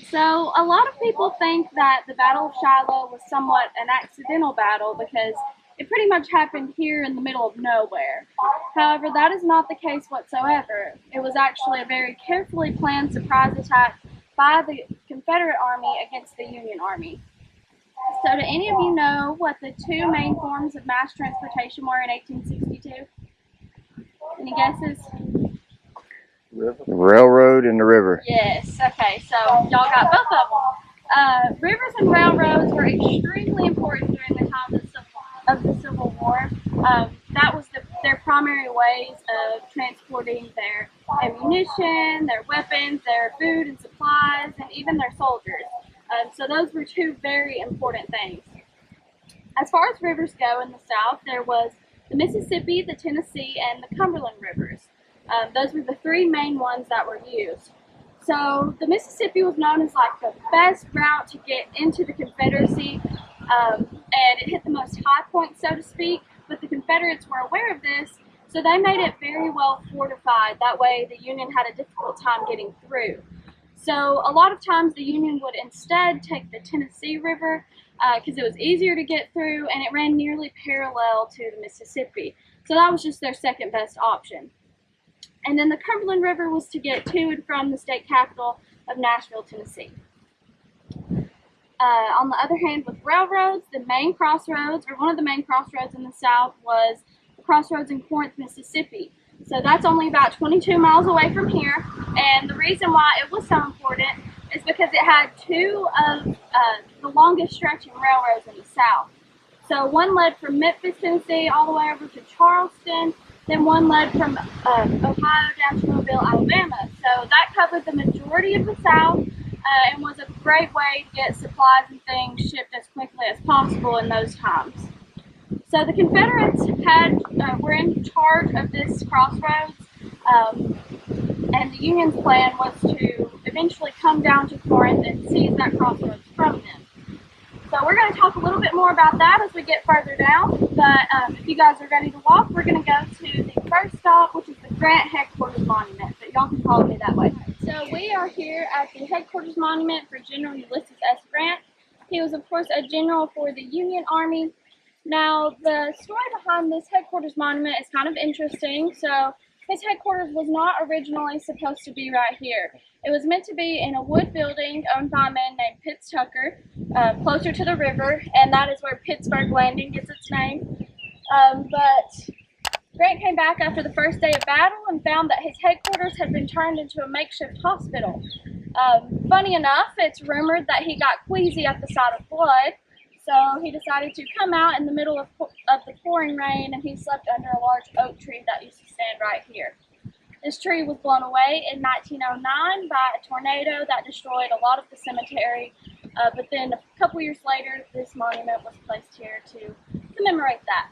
So a lot of people think that the Battle of Shiloh was somewhat an accidental battle because it pretty much happened here in the middle of nowhere. However, that is not the case whatsoever. It was actually a very carefully planned surprise attack by the Confederate Army against the Union Army. So do any of you know what the two main forms of mass transportation were in 1862? Any guesses? Railroad and the river. Yes, okay, so y'all got both of them. Rivers and railroads were extremely important during the time of the Civil War. That was their primary ways of transporting their ammunition, their weapons, their food and supplies, and even their soldiers. So those were two very important things. As far as rivers go in the South, there was the Mississippi, the Tennessee, and the Cumberland rivers. Those were the three main ones that were used. So the Mississippi was known as like the best route to get into the Confederacy, and it hit the most high points, so to speak, but the Confederates were aware of this, so they made it very well fortified. That way the Union had a difficult time getting through. So a lot of times the Union would instead take the Tennessee River because it was easier to get through and it ran nearly parallel to the Mississippi. So that was just their second best option. And then the Cumberland River was to get to and from the state capital of Nashville, Tennessee. On the other hand, with railroads, the main crossroads, or one of the main crossroads in the South, was the crossroads in Corinth, Mississippi. So that's only about 22 miles away from here, and the reason why it was so important is because it had two of the longest stretching railroads in the South. So one led from Memphis, Tennessee, all the way over to Charleston, then one led from Ohio down to Mobile, Alabama. So that covered the majority of the South and was a great way to get supplies and things shipped as quickly as possible in those times. So the Confederates were in charge of this crossroads, and the Union's plan was to eventually come down to Corinth and seize that crossroads from them. So we're going to talk a little bit more about that as we get further down, but if you guys are ready to walk, we're going to go to the first stop, which is the Grant Headquarters Monument, but y'all can follow me that way. So we are here at the Headquarters Monument for General Ulysses S. Grant. He was, of course, a general for the Union Army. Now, the story behind this headquarters monument is kind of interesting. So, his headquarters was not originally supposed to be right here. It was meant to be in a wood building owned by a man named Pitts Tucker, closer to the river, and that is where Pittsburgh Landing gets its name. But Grant came back after the first day of battle and found that his headquarters had been turned into a makeshift hospital. Funny enough, it's rumored that he got queasy at the sight of blood. So he decided to come out in the middle of the pouring rain, and he slept under a large oak tree that used to stand right here. This tree was blown away in 1909 by a tornado that destroyed a lot of the cemetery, but then a couple years later, this monument was placed here to commemorate that.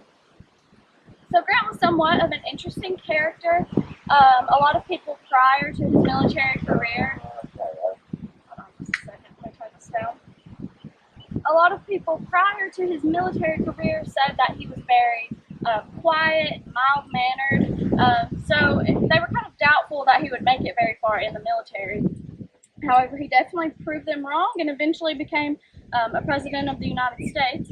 So Grant was somewhat of an interesting character. A lot of people prior to his military career, a lot of people prior to his military career said that he was very quiet, mild-mannered, so they were kind of doubtful that he would make it very far in the military. However, he definitely proved them wrong and eventually became a president of the United States.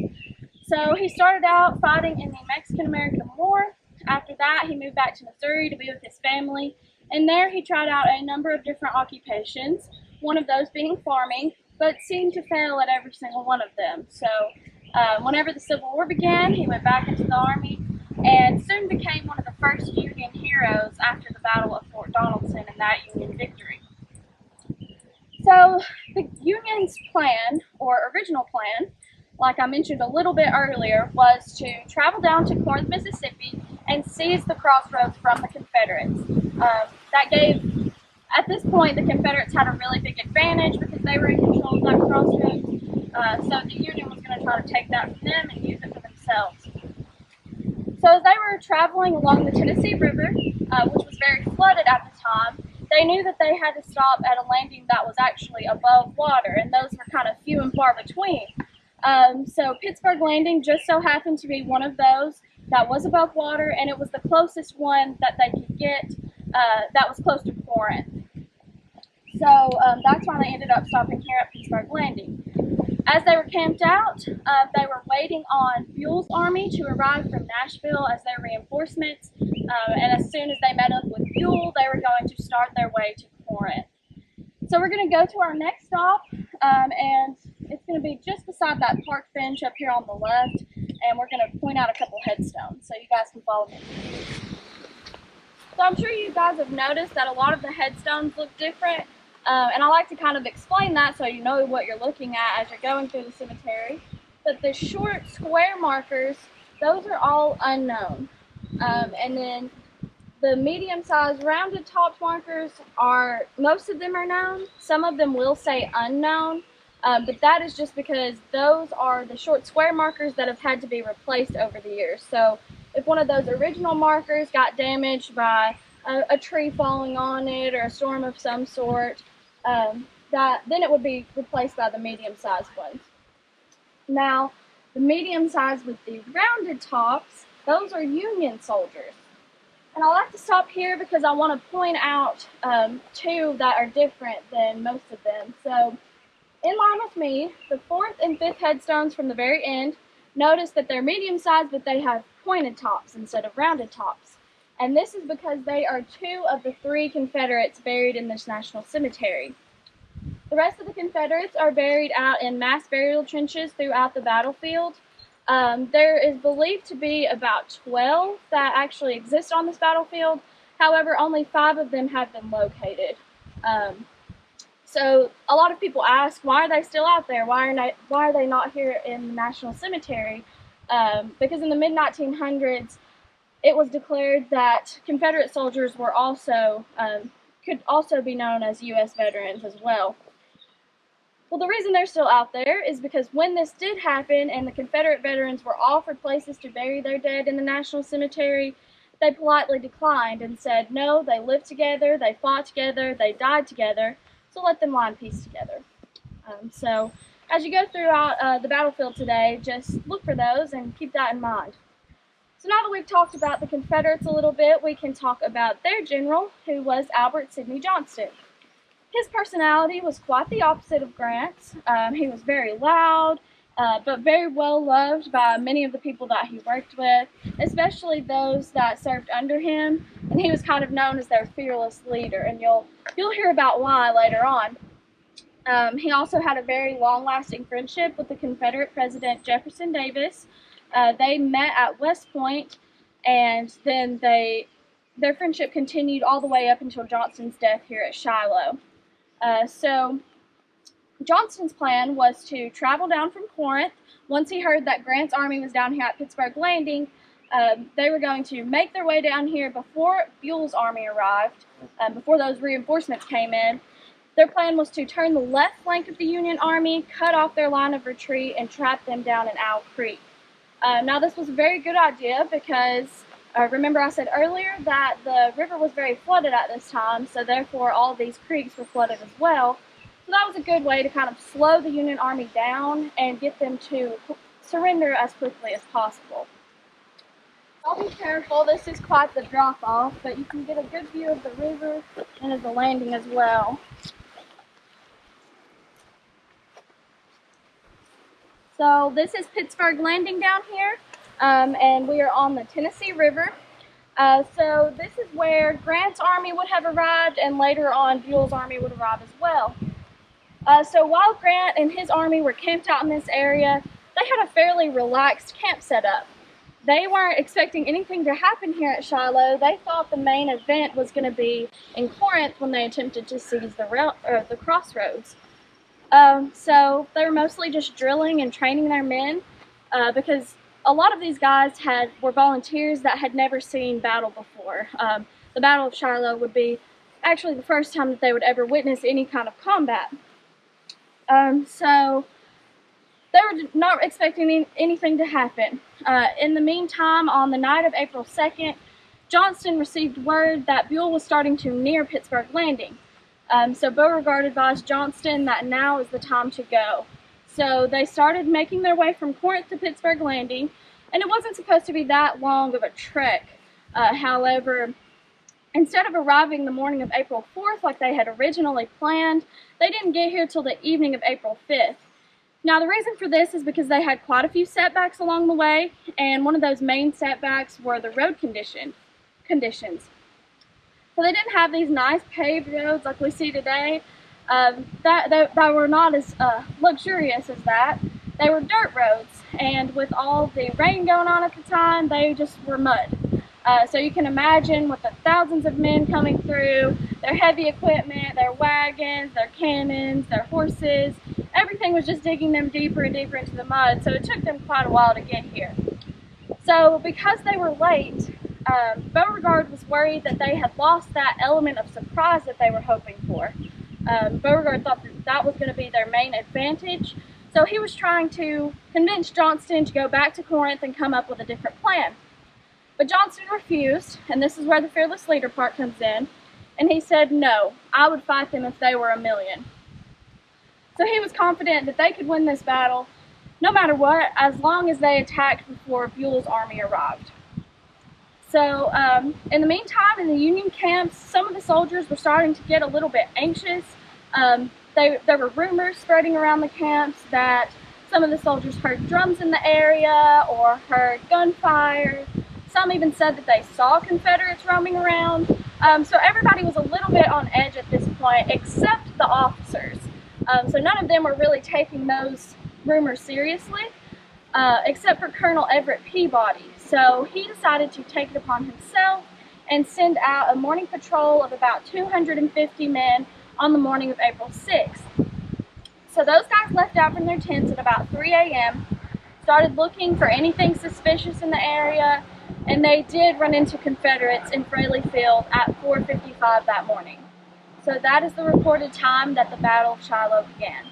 So he started out fighting in the Mexican-American War. After that, he moved back to Missouri to be with his family, and there he tried out a number of different occupations, one of those being farming, but seemed to fail at every single one of them. So whenever the Civil War began, he went back into the Army and soon became one of the first Union heroes after the Battle of Fort Donelson and that Union victory. So the Union's plan, or original plan, like I mentioned a little bit earlier, was to travel down to Corinth, Mississippi and seize the crossroads from the Confederates. At this point, the Confederates had a really big advantage because they were in control of that crossroads, so the Union was going to try to take that from them and use it for themselves. So as they were traveling along the Tennessee River, which was very flooded at the time, they knew that they had to stop at a landing that was actually above water, and those were kind of few and far between. So Pittsburgh Landing just so happened to be one of those that was above water, and it was the closest one that they could get that was close to Corinth. So that's why they ended up stopping here at Pittsburgh Landing. As they were camped out, they were waiting on Buell's army to arrive from Nashville as their reinforcements. And as soon as they met up with Buell, they were going to start their way to Corinth. So we're going to go to our next stop, and it's going to be just beside that park bench up here on the left, and we're going to point out a couple headstones so you guys can follow me. So I'm sure you guys have noticed that a lot of the headstones look different, and I like to kind of explain that so you know what you're looking at as you're going through the cemetery. But the short square markers, those are all unknown. And then the medium-sized rounded topped markers most of them are known. Some of them will say unknown, but that is just because those are the short square markers that have had to be replaced over the years. So if one of those original markers got damaged by a tree falling on it or a storm of some sort, then it would be replaced by the medium-sized ones. Now, the medium-sized with the rounded tops, those are Union soldiers. And I like to stop here because I want to point out two that are different than most of them. So, in line with me, the 4th and 5th headstones from the very end, notice that they're medium-sized, but they have pointed tops instead of rounded tops. And this is because they are 2 of the 3 Confederates buried in this national cemetery. The rest of the Confederates are buried out in mass burial trenches throughout the battlefield. There is believed to be about 12 that actually exist on this battlefield. However, only 5 of them have been located. So a lot of people ask, why are they still out there? Why are they not here in the National Cemetery? Because in the mid-1900s, it was declared that Confederate soldiers were could also be known as U.S. veterans as well. Well, the reason they're still out there is because when this did happen and the Confederate veterans were offered places to bury their dead in the National Cemetery, they politely declined and said, no, they lived together, they fought together, they died together, so let them lie in peace together. So as you go throughout the battlefield today, just look for those and keep that in mind. So now that we've talked about the Confederates a little bit, we can talk about their general, who was Albert Sidney Johnston. His personality was quite the opposite of Grant's. He was very loud, but very well loved by many of the people that he worked with, especially those that served under him. And he was kind of known as their fearless leader, and you'll hear about why later on. He also had a very long-lasting friendship with the Confederate President Jefferson Davis. They met at West Point, and then their friendship continued all the way up until Johnston's death here at Shiloh. So Johnston's plan was to travel down from Corinth. Once he heard that Grant's army was down here at Pittsburgh Landing, they were going to make their way down here before Buell's army arrived, before those reinforcements came in. Their plan was to turn the left flank of the Union Army, cut off their line of retreat, and trap them down in Owl Creek. Now this was a very good idea because remember I said earlier that the river was very flooded at this time, so therefore all of these creeks were flooded as well. So that was a good way to kind of slow the Union Army down and get them to surrender as quickly as possible. I'll be careful, this is quite the drop-off, but you can get a good view of the river and of the landing as well. So this is Pittsburgh Landing down here, and we are on the Tennessee River. So this is where Grant's army would have arrived, and later on Buell's army would arrive as well. So while Grant and his army were camped out in this area, they had a fairly relaxed camp set up. They weren't expecting anything to happen here at Shiloh. They thought the main event was going to be in Corinth when they attempted to seize the crossroads. So they were mostly just drilling and training their men because a lot of these guys were volunteers that had never seen battle before. The Battle of Shiloh would be actually the first time that they would ever witness any kind of combat. So they were not expecting anything to happen. In the meantime, on the night of April 2nd, Johnston received word that Buell was starting to near Pittsburgh Landing. So Beauregard advised Johnston that now is the time to go. So they started making their way from Corinth to Pittsburgh Landing, and it wasn't supposed to be that long of a trek. However, Instead of arriving the morning of April 4th like they had originally planned, they didn't get here till the evening of April 5th. Now, the reason for this is because they had quite a few setbacks along the way, and one of those main setbacks were the road conditions. So they didn't have these nice paved roads like we see today. That were not as luxurious as that. They were dirt roads, and with all the rain going on at the time, they just were mud. So you can imagine with the thousands of men coming through, their heavy equipment, their wagons, their cannons, their horses, everything was just digging them deeper and deeper into the mud, so it took them quite a while to get here. So because they were late, Beauregard was worried that they had lost that element of surprise that they were hoping for. Beauregard thought that was going to be their main advantage, so he was trying to convince Johnston to go back to Corinth and come up with a different plan. But Johnston refused, and this is where the fearless leader part comes in, and he said, no, I would fight them if they were a million. So he was confident that they could win this battle no matter what, as long as they attacked before Buell's army arrived. So in the meantime, in the Union camps, some of the soldiers were starting to get a little bit anxious. There were rumors spreading around the camps that some of the soldiers heard drums in the area or heard gunfire. Some even said that they saw Confederates roaming around. So everybody was a little bit on edge at this point, except the officers. So none of them were really taking those rumors seriously, except for Colonel Everett Peabody. So he decided to take it upon himself and send out a morning patrol of about 250 men on the morning of April 6th. So those guys left out from their tents at about 3 a.m., started looking for anything suspicious in the area, and they did run into Confederates in Fraley Field at 4:55 that morning. So that is the reported time that the Battle of Shiloh began.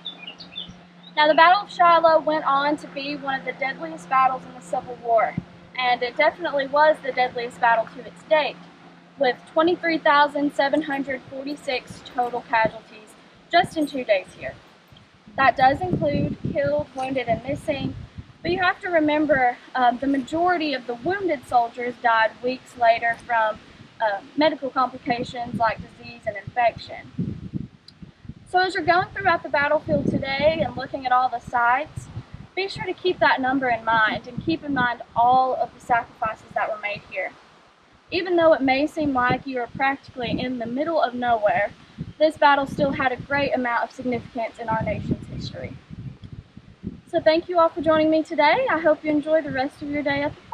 Now, the Battle of Shiloh went on to be one of the deadliest battles in the Civil War, and it definitely was the deadliest battle to its date, with 23,746 total casualties just in 2 days here. That does include killed, wounded, and missing, but you have to remember the majority of the wounded soldiers died weeks later from medical complications like disease and infection. So as you're going throughout the battlefield today and looking at all the sites, be sure to keep that number in mind and keep in mind all of the sacrifices that were made here. Even though it may seem like you are practically in the middle of nowhere, this battle still had a great amount of significance in our nation's history. So thank you all for joining me today. I hope you enjoy the rest of your day at the park.